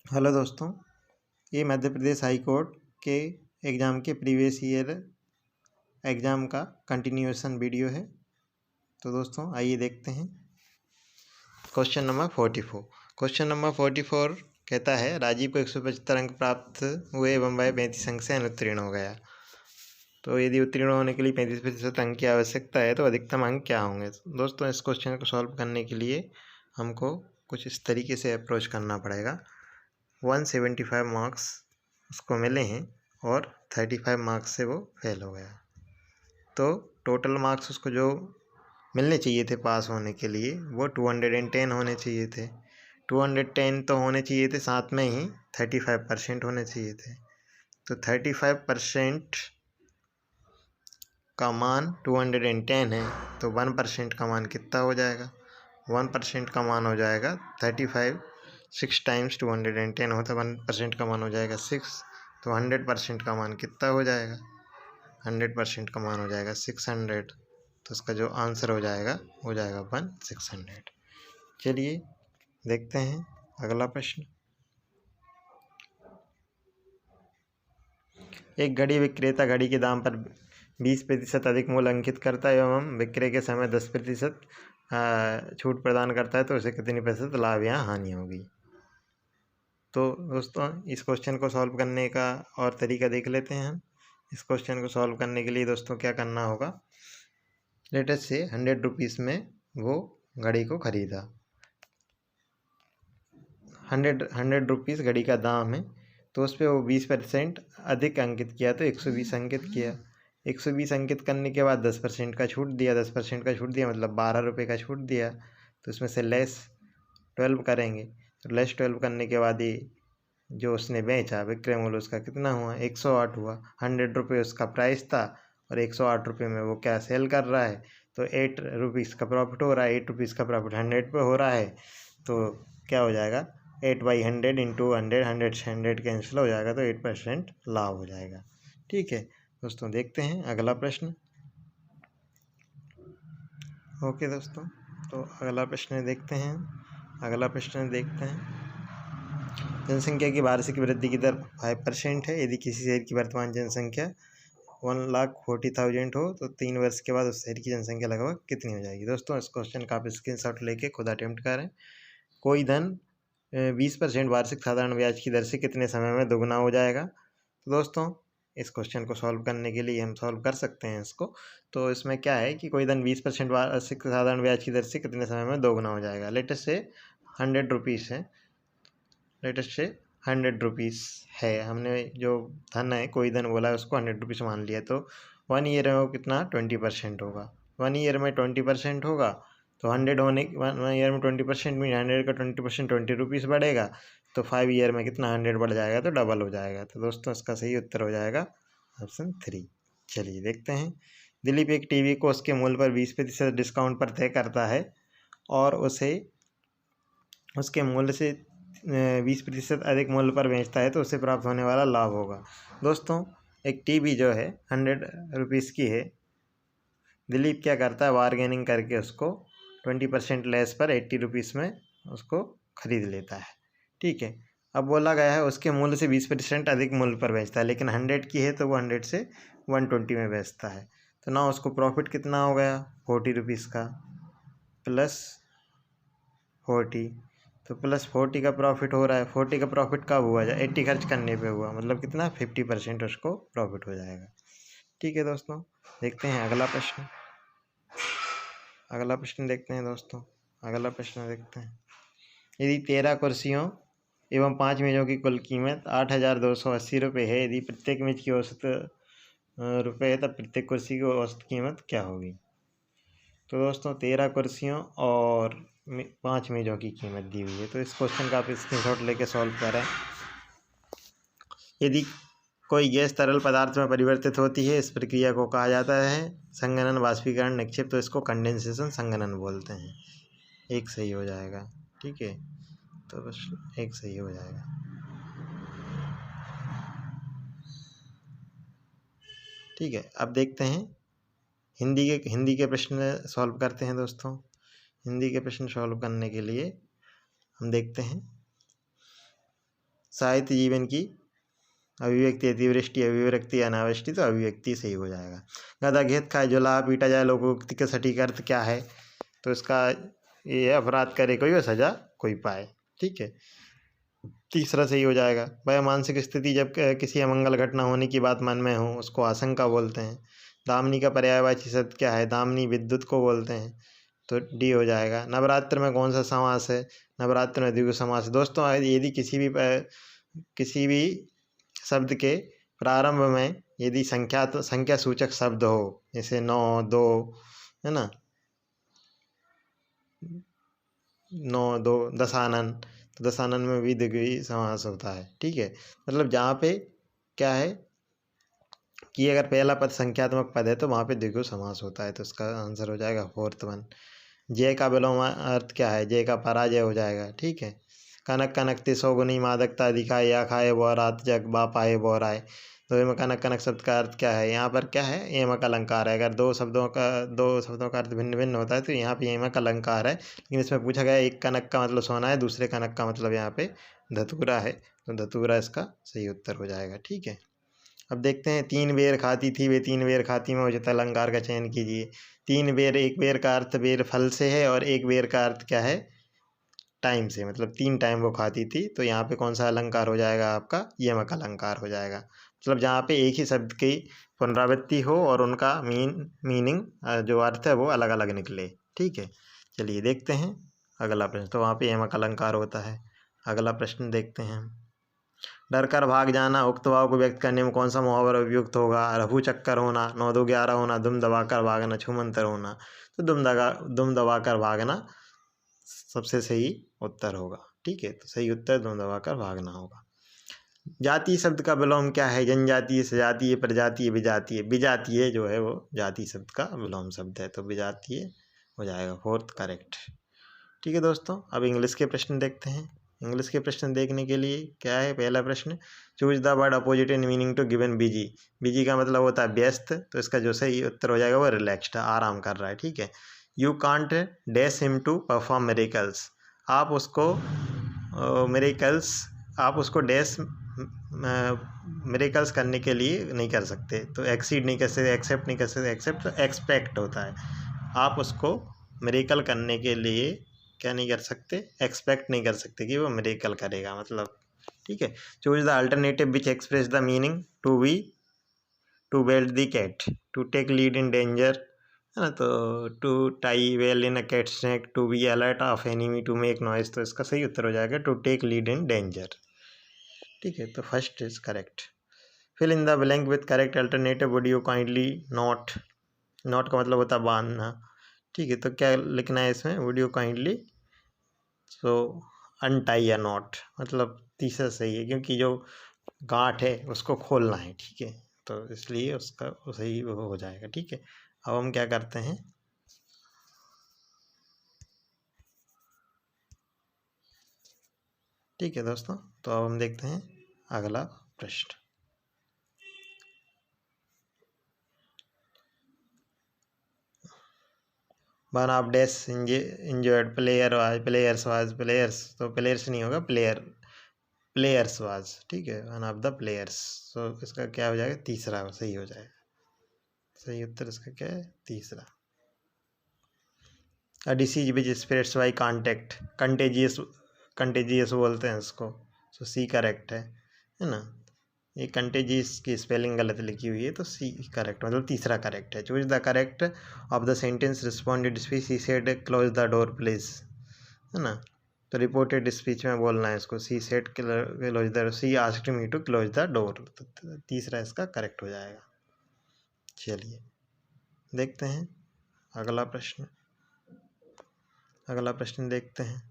Hello दोस्तों, ये Madhya Pradesh high court के एग्ज़ाम के प्रीवियस ईयर एग्ज़ाम का कंटिन्यूएशन वीडियो है। तो दोस्तों आइए देखते हैं। Question number 44। क्वेश्चन नंबर 44 कहता है राजीव को 175 अंक प्राप्त हुए एवं वह 35 अंक से अनुत्तीर्ण हो गया। तो यदि उत्तीर्ण होने के लिए 35% अंक की आवश्यकता है तो अधिकतम अंक क्या होंगे। दोस्तों इस क्वेश्चन को सॉल्व करने के लिए हमको कुछ इस तरीके से अप्रोच करना पड़ेगा। 175 मार्क्स उसको मिले हैं और 35 मार्क्स से वो फेल हो गया। तो टोटल मार्क्स उसको जो मिलने चाहिए थे पास होने के लिए वो 210 होने चाहिए थे। 210 तो होने चाहिए थे, साथ में ही 35% होने चाहिए थे। तो 35% का मान 210 है, तो 1% का मान कितना हो जाएगा। 1% का मान हो जाएगा 35। 6 टाइम्स 210 होता है, 1% का मान हो जाएगा 6। तो 100% का मान कितना हो जाएगा। 100% का मान हो जाएगा 600। तो इसका जो आंसर हो जाएगा 1600। चलिए देखते हैं अगला प्रश्न। एक घड़ी विक्रेता घड़ी के दाम पर 20% अधिक मूल्य अंकित करता है एवं विक्रय के समय 10% छूट प्रदान करता है, तो उसे कितनी प्रतिशत लाभ या हानि होगी। तो दोस्तों इस क्वेश्चन को सॉल्व करने का और तरीका देख लेते हैं हम। इस क्वेश्चन को सॉल्व करने के लिए दोस्तों क्या करना होगा। लेटेस्ट से 100 रुपीज़ में वो घड़ी को खरीदा। 100 रुपीज़ घड़ी का दाम है, तो उस पर वो 20% अधिक अंकित किया, तो 120 अंकित किया। 120 अंकित करने के बाद 10% का छूट दिया। 10% का छूट दिया मतलब 12 रुपये का छूट दिया। तो इसमें से लेस 12 करेंगे, तो लेस 12 करने के बाद ये जो उसने बेचा विक्रय मूल्य उसका कितना हुआ, 108 हुआ। 100 रुपये उसका प्राइस था और 108 रुपये में वो क्या सेल कर रहा है, तो 8 रुपीज़ का प्रॉफिट हो रहा है। 8 रुपीज़ का प्रॉफिट 100 पे हो रहा है, तो क्या हो जाएगा 8/100 इंटू 100, 100 से 100 कैंसिल हो जाएगा, तो 8% लाभ हो जाएगा। ठीक है दोस्तों, देखते हैं अगला प्रश्न। ओके दोस्तों, तो अगला प्रश्न देखते हैं। जनसंख्या की वार्षिक वृद्धि की दर 5% है। यदि किसी शहर की वर्तमान जनसंख्या 1,40,000 हो तो 3 वर्ष के बाद उस शहर की जनसंख्या लगभग कितनी हो जाएगी। दोस्तों इस क्वेश्चन का आप स्क्रीनशॉट लेके खुद अटेम्प्ट करें। कोई धन 20% वार्षिक साधारण ब्याज की दर से कितने समय में दोगुना हो जाएगा। तो दोस्तों इस क्वेश्चन को सॉल्व करने के लिए हम सॉल्व कर सकते हैं इसको। तो इसमें क्या है कि कोई धन 20% वार्षिक साधारण ब्याज की दर से कितने समय में दोगुना हो जाएगा। लेटेस्ट से 100 रुपीज़ है। लेटेस्ट से 100 रुपीज़ है, हमने जो धन है कोई धन बोला है उसको 100 रुपीज़ मान लिया, तो 1 ईयर में वो कितना 20% होगा। 1 ईयर में 20% होगा, तो 100 होने 1 ईयर में 20% मीन 100 का 20% 20 रुपीज़ बढ़ेगा, तो 5 ईयर में कितना 100 बढ़ जाएगा, तो डबल हो जाएगा। तो दोस्तों इसका सही उत्तर हो जाएगा ऑप्शन 3। चलिए देखते हैं। दिलीप एक टीवी को उसके मूल्य पर 20% डिस्काउंट पर तय करता है और उसे उसके मूल्य से 20% अधिक मूल्य पर बेचता है, तो उससे प्राप्त होने वाला लाभ होगा। दोस्तों एक टीवी जो है 100 रुपीज़ की है। दिलीप क्या करता है, बारगेनिंग करके उसको 20% लेस पर 80 रुपीज़ में उसको खरीद लेता है। ठीक है, अब बोला गया है उसके मूल्य से 20% अधिक मूल्य पर बेचता है, लेकिन 100 की है तो वो 100 से 120 में बेचता है। तो ना उसको प्रॉफिट कितना हो गया 40 रुपीज़ का प्लस 40, तो प्लस 40 का प्रॉफिट हो रहा है। 40 का प्रॉफिट कब हुआ, 80 खर्च करने पे हुआ, मतलब कितना 50% उसको प्रॉफिट हो जाएगा। ठीक है दोस्तों, देखते हैं अगला प्रश्न। देखते हैं दोस्तों, अगला प्रश्न देखते हैं। यदि 13 कुर्सियों एवं 5 मेज़ों की कुल कीमत 8,280 रुपये है, यदि प्रत्येक मेज़ की औसत रुपये है, तब प्रत्येक कुर्सी की औसत कीमत क्या होगी। तो दोस्तों 13 कुर्सियों और 5 मेज़ों की कीमत दी हुई है, तो इस क्वेश्चन का आप स्क्रीनशॉट लेके सॉल्व करें। यदि कोई गैस तरल पदार्थ में परिवर्तित होती है, इस प्रक्रिया को कहा जाता है संघनन, वाष्पीकरण, निक्षेप, तो इसको कंडेंसेशन संघनन बोलते हैं। एक सही हो जाएगा। ठीक है, तो बस एक सही हो जाएगा। ठीक है, अब देखते हैं हिंदी के प्रश्न सॉल्व करते हैं दोस्तों। हिंदी के प्रश्न सॉल्व करने के लिए हम देखते हैं साहित्य जीवन की अभिव्यक्ति, अतिवृष्टि, अभिव्यक्ति, अनावृष्टि, तो अभिव्यक्ति सही हो जाएगा। गधा घेत खाए जुलाहा पीटा जाए लोकोक्ति का सटीक अर्थ क्या है? तो इसका ये अपराध करे कोई व सजा कोई पाए। ठीक है, तीसरा सही हो जाएगा। वह मानसिक स्थिति जब किसी अमंगल घटना होने की बात मन में हो उसको आशंका बोलते हैं। दामिनी का पर्यायवाची शब्द क्या है? दामिनी विद्युत को बोलते हैं, तो डी हो जाएगा। नवरात्र में कौन सा समास है? नवरात्र में द्विगु समास है। दोस्तों यदि किसी भी शब्द के प्रारंभ में यदि संख्या सूचक शब्द हो, जैसे 9, 2, है ना, 9, 2, दशानन, तो दशानन में भी द्विगु समास होता है। ठीक है, मतलब जहाँ पे क्या है कि अगर पहला पद संख्यात्मक पद है तो वहाँ पे द्विगु समास होता है, तो इसका आंसर हो जाएगा 4th वन। जय का विलोम अर्थ क्या है? जय का पराजय हो जाएगा। ठीक है, कनक कनकते 100 गुनी मादकता दिखाए, या खाए वो रात जग बा पाए वो राय। तो एम कनक कनक शब्द का अर्थ क्या है? यहाँ पर क्या है? एमक अलंकार है। अगर दो शब्दों का अर्थ भिन्न भिन्न होता है तो यहाँ पे एमक अलंकार है, लेकिन इसमें पूछा गया एक कनक का मतलब सोना है, दूसरे कनक का मतलब यहाँ पे धतूरा है, तो धतूरा इसका सही उत्तर हो जाएगा। ठीक है, अब देखते हैं 3 बेर खाती थी वे 3 बेर खाती में उचित अलंकार का चयन कीजिए। 3 बेर, एक बेर का अर्थ बेर फल से है और एक बेर का अर्थ क्या है? टाइम से, मतलब 3 टाइम वो खाती थी, तो यहाँ पे कौन सा अलंकार हो जाएगा आपका? यमक अलंकार हो जाएगा। मतलब जहाँ पे एक ही शब्द की पुनरावृत्ति हो और उनका मीनिंग जो अर्थ है वो अलग अलग निकले। ठीक है, चलिए देखते हैं अगला प्रश्न, तो वहाँ पे यमक अलंकार होता है। अगला प्रश्न देखते हैं। डर कर भाग जाना उक्त भाव को व्यक्त करने में कौन सा मुहावरा उपयुक्त होगा? रफू चक्कर होना, 9 2 11 होना, दुम दबाकर भागना, छूमंतर होना। तो दुम दबाकर भागना सबसे सही उत्तर होगा। ठीक है, तो सही उत्तर दुम दबाकर भागना होगा। जातीय शब्द का विलोम क्या है? जनजातीय, सजातीय, प्रजातीय, विजातीय। विजातीय जो है वो जाति शब्द का विलोम शब्द है, तो विजातीय हो जाएगा 4th करेक्ट। ठीक है दोस्तों, अब इंग्लिश के प्रश्न देखते हैं। इंग्लिश के प्रश्न देखने के लिए क्या है? पहला प्रश्न, choose the word opposite in meaning to given busy. Busy का मतलब होता है व्यस्त, तो इसका जो सही उत्तर हो जाएगा वो रिलैक्स्ड, आराम कर रहा है। ठीक है, you can't dash him to perform miracles. आप उसको डैश मेरेकल्स करने के लिए नहीं कर सकते, तो एक्सीड नहीं कर सकते, एक्सेप्ट नहीं कर सकते। एक्सेप्ट तो एक्सपेक्ट होता है, आप उसको मेरेकल करने के लिए क्या नहीं कर सकते? एक्सपेक्ट नहीं कर सकते कि वो मिरेकल करेगा, मतलब। ठीक है, choose the alternative which express the meaning to bell the cat, to take lead in danger, है ना, तो to tie bell in a cat snack, to be alert of enemy, to make noise. तो इसका सही उत्तर हो जाएगा to take lead in danger. ठीक है, तो first is correct. Fill in the blank with correct alternative would you kindly not. Not का मतलब होता है बांधना। ठीक है, तो क्या लिखना है इसमें? Would you kindly, so untie या नॉट, मतलब तीसरा सही है, क्योंकि जो गांठ है उसको खोलना है। ठीक है, तो इसलिए उसका सही हो जाएगा। ठीक है, अब हम क्या करते हैं, ठीक है दोस्तों, तो अब हम देखते हैं अगला प्रश्न। One of dash injured player was, players, तो प्लेयर्स नहीं होगा, प्लेयर्स वाज। ठीक है, वन ऑफ द प्लेयर्स, तो इसका क्या हो जाएगा? तीसरा सही हो जाएगा। सही उत्तर इसका क्या है? तीसरा। A disease which spreads by contact, contagious बोलते हैं इसको, तो सी करेक्ट है ना। ये कंटेजियस की स्पेलिंग गलत लिखी हुई है, तो सी करेक्ट, मतलब तीसरा करेक्ट है। Choose the correct of the sentence responded speech, she said close the door please, है ना, तो रिपोर्टेड स्पीच में बोलना है इसको, she said close the, she asked me to close the door, तो तीसरा इसका करेक्ट हो जाएगा। चलिए देखते हैं अगला प्रश्न। अगला प्रश्न देखते हैं।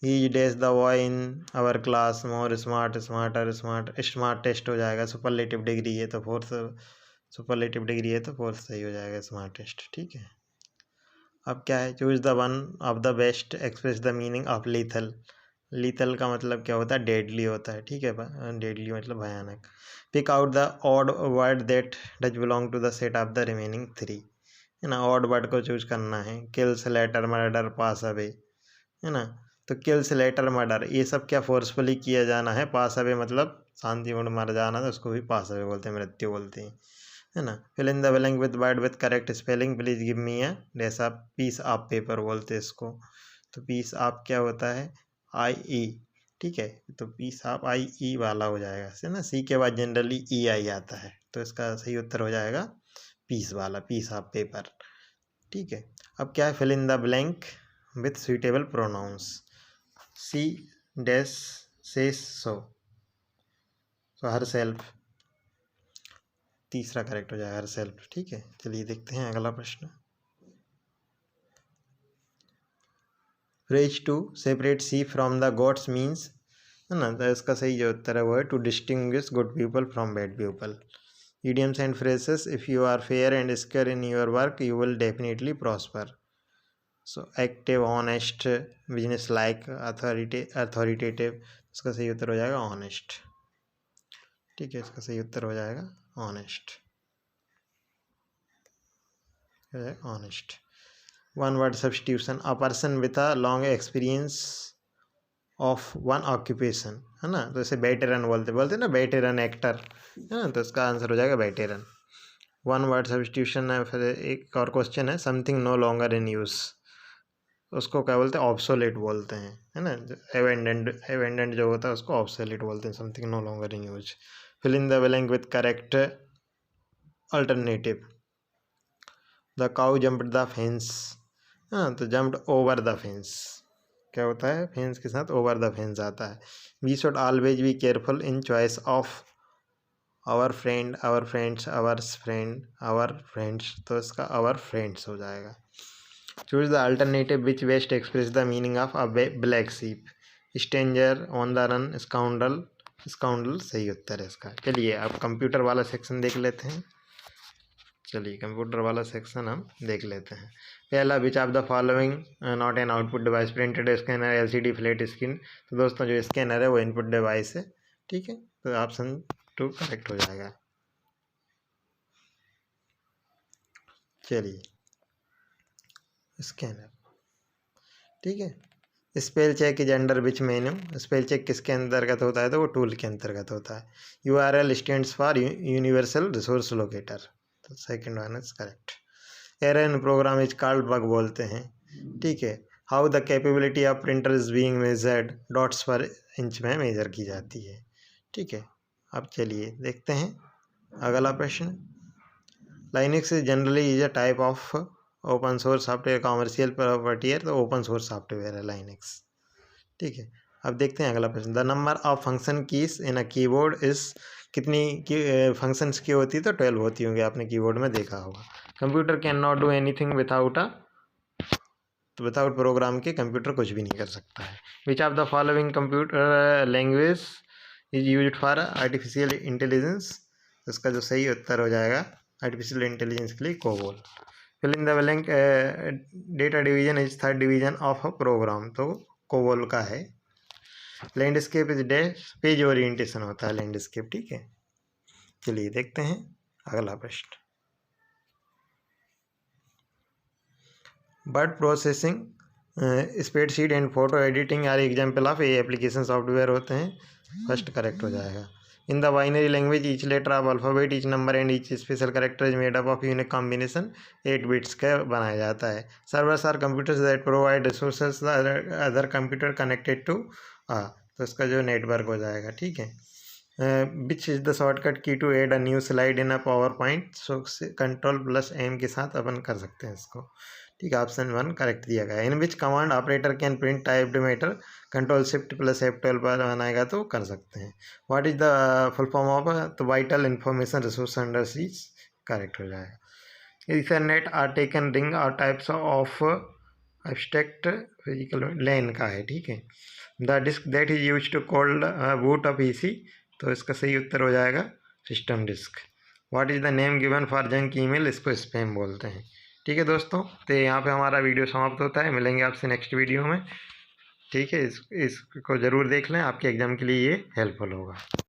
He dash the boy in our class more smart, smartest हो जाएगा। सुपरलेटिव डिग्री है तो फोर्थ सही हो जाएगा, स्मार्टेस्ट। ठीक है, अब क्या है? Choose the one of the best express the meaning of lethal. Lethal का मतलब क्या होता है? डेडली होता है। ठीक है, डेडली मतलब भयानक। Pick out the odd word that does belong to the set of the remaining 3, है ना, ऑड वर्ड को चूज करना है। Kills, letter, murder, pass away, है ना, तो किल्स लेटर मर्डर, ये सब क्या फोर्सफुली किया जाना है। पास अवे मतलब शांतिपूर्ण मर जाना, तो उसको भी पास अवे बोलते हैं, मृत्यु बोलते हैं, है ना। Fill in the blank with word with correct spelling, please give me a जैसा पीस ऑफ पेपर बोलते हैं इसको। तो पीस ऑफ क्या होता है, आई ई, ठीक है, तो पीस ऑफ आई ई वाला हो जाएगा, है ना। सी के बाद जनरली ई आई आता है, तो इसका सही उत्तर हो जाएगा पीस वाला, पीस ऑफ पेपर, ठीक है। अब क्या है, fill in the blank with suitable pronouns, she dash says so, herself, तीसरा करेक्ट हो जाएगा हर सेल्फ, ठीक है। चलिए देखते हैं अगला प्रश्न। Phrase to separate see from the gods means, है ना, तो इसका सही जो उत्तर है वो है to distinguish good people from bad people. idioms and phrases, if you are fair and square in your work you will definitely prosper. So active, honest, business like, authoritative, इसका सही उत्तर हो जाएगा honest, ठीक है, इसका सही उत्तर हो जाएगा honest, honest. One word substitution, a person with a long experience of one occupation, है ना, तो इसे वेटरन बोलते ना, वेटरन एक्टर, है ना, तो इसका आंसर हो जाएगा वेटरन। वन वर्ड सब्स्टिट्यूशन है। फिर एक और क्वेश्चन है, something no longer in use, उसको क्या बोलते हैं, ऑब्सोलेट बोलते हैं, है ना। एवेंडेंट जो होता है उसको ऑब्सोलेट बोलते हैं, something no longer in use. Fill in the blank with correct alternative, the cow jumped the fence, हाँ, तो जम्प्ड ओवर द फेंस क्या होता है, फेंस के साथ ओवर द फेंस आता है। We should always be careful in choice of our friend, our friends, ours friend, our friends, तो इसका आवर फ्रेंड्स हो जाएगा। Choose the alternative which best express the meaning of a black sheep, stranger, on the run, scoundrel, scoundrel सही उत्तर है इसका। चलिए अब कंप्यूटर वाला सेक्शन देख लेते हैं। चलिए कंप्यूटर वाला सेक्शन हम देख लेते हैं। पहला, which of the following not an output device, printed scanner, LCD, flat screen, तो दोस्तों जो स्कैनर है वो इनपुट डिवाइस है, ठीक है, तो ऑप्शन 2 करेक्ट हो जाएगा। चलिए स्कैनर, ठीक है। Spell check is under which menu, spell check किसके अंतर्गत होता है, तो वो टूल के अंतर्गत होता है। URL stands for universal resource locator, तो second one is correct. Error in program is called bug बोलते हैं, ठीक है। How the capability of printer is being measured, dots per inch में मेजर की जाती है, ठीक है। अब चलिए देखते हैं अगला प्रश्न। Linux generally is a type of open source software, commercial property है, तो ओपन सोर्स सॉफ्टवेयर है लाइनक्स, ठीक है। अब देखते हैं अगला प्रश्न। The number of function keys in a keyboard is, कितनी फंक्शंस की होती है, तो 12 होती होंगी, आपने कीबोर्ड में देखा होगा। Computer can not do anything without a, तो विदाउट प्रोग्राम के कंप्यूटर कुछ भी नहीं कर सकता है। Which of the following computer language is used for artificial intelligence, इसका जो सही उत्तर हो जाएगा आर्टिफिशियल इंटेलिजेंस के लिए COBOL. Fill in the blank, data division is third division of a program, तो कोबोल का है। Landscape is dash, page orientation होता है लैंडस्केप, ठीक है। चलिए देखते हैं अगला प्रश्न। Word processing, spreadsheet and photo editing are example of ये एप्लीकेशन सॉफ्टवेयर होते हैं, फर्स्ट करेक्ट हो जाएगा। In the binary language each letter of alphabet, each number and each special character is made up of unique combination 8 bits का बनाया जाता है। Servers are computers that provide resources other computer connected to, तो इसका जो network हो जाएगा, ठीक है। विच इज़ द शॉर्टकट की to add a new slide in a PowerPoint, so Ctrl+M के साथ अपन कर सकते हैं इसको, ठीक है। ऑप्शन 1 करेक्ट दिया गया है। In which command operator can print typed matter, Ctrl+Shift+F12 पर बनाएगा तो कर सकते हैं। What is the full form of the vital information resource under seize, correct हो जाएगा। इथरनेट आर टेकन रिंग और types of abstract physical LAN का है, ठीक है। The disk that is use to called boot of PC, तो इसका सही उत्तर हो जाएगा system disk. What is the name given for junk email, इसको स्पैम बोलते हैं, ठीक है दोस्तों। तो यहाँ पे हमारा वीडियो समाप्त होता है, मिलेंगे आपसे नेक्स्ट वीडियो में, ठीक है। इसको ज़रूर देख लें, आपके एग्ज़ाम के लिए ये हेल्पफुल होगा।